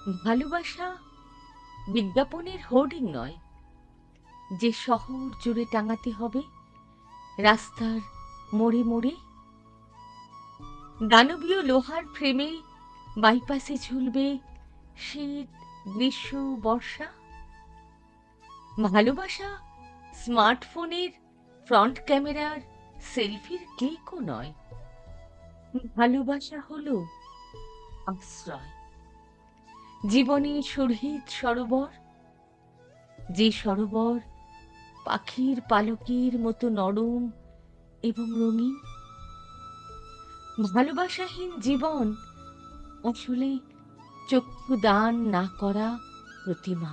ভালোবাসা বিজ্ঞাপনের হোর্ডিং নয়, যে শহর জুড়ে টাঙাতে হবে, রাস্তার মোড়ে মোড়ে। দানবীয় লোহার ফ্রেমে বাইপাসে ঝুলবে শীত, গ্রীষ্ম, বর্ষা। ভালোবাসা স্মার্টফোনের ফ্রন্ট ক্যামেরার সেলফির ক্লিকও নয়। ভালোবাসা হলো আশ্রয়, জীবনের সুরহিত সরোবর, যে সরোবর পাখির পালকের মতো নরম এবং রঙিন। ভালোবাসাহীন জীবন আসলে চক্ষু দান না করা প্রতিমা।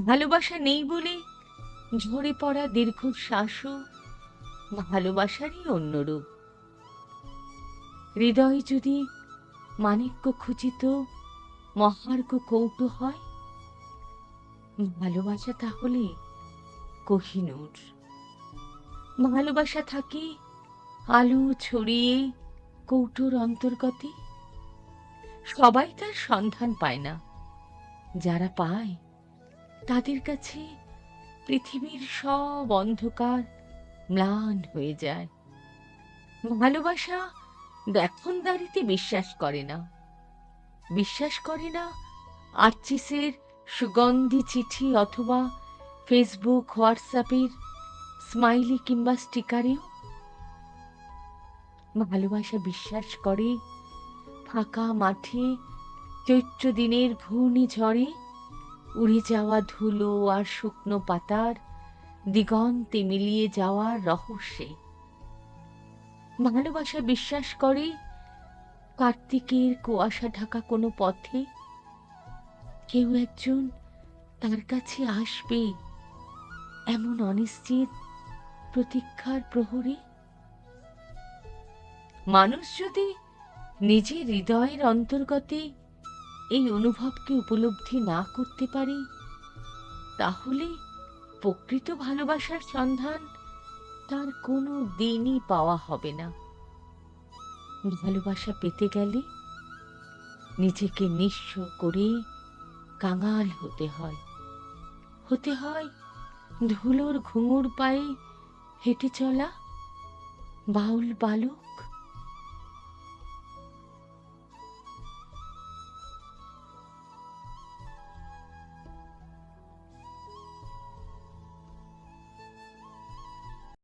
ভালোবাসা নেই বলে ঝরে পড়া দীর্ঘশ্বাসও ভালোবাসারই অন্য রূপ। হৃদয় যদি মাণিক্য খচিত মহার্ঘ কৌটো হয়, ভালোবাসা তাহলে কোহিনূর। ভালোবাসা থাকে আলো ছড়িয়ে কৌটোর অন্তর্গতে। সবাই তার সন্ধান পায় না, যারা পায় তাদের কাছে পৃথিবীর সব অন্ধকার ম্লান হয়ে যায়। ভালোবাসা দেখনদারিতে বিশ্বাস করে না, বিশ্বাস করে না আর্চিসের সুগন্ধি চিঠি অথবা ফেসবুক হোয়াটসঅ্যাপের স্মাইলি কিংবা স্টিকারেও। ভালোবাসা বিশ্বাস করে ফাঁকা মাঠে চৈত্র দিনের ঘূর্ণিঝড়ে উড়ে যাওয়া ধুলো আর শুকনো পাতার দিগন্তে মিলিয়ে যাওয়ার রহস্যে। ভালোবাসা বিশ্বাস করে কার্তিকের কুয়াশা ঢাকা কোনো পথে কেউ একজন তার কাছে আসবে, এমন অনিশ্চিত প্রতীক্ষার প্রহরে। মানুষ যদি নিজের হৃদয়ের অন্তর্গতে এই অনুভবকে উপলব্ধি না করতে পারে, তাহলে প্রকৃত ভালোবাসার সন্ধান তার কোনো দিনই পাওয়া হবে না। ভালোবাসা পেতে গেলে নিজেকে নিঃস্ব করে কাঙাল হতে হয়, হতে হয় ধুলোর ঘুঙুর পায়ে হেঁটে চলা বাউল বালক।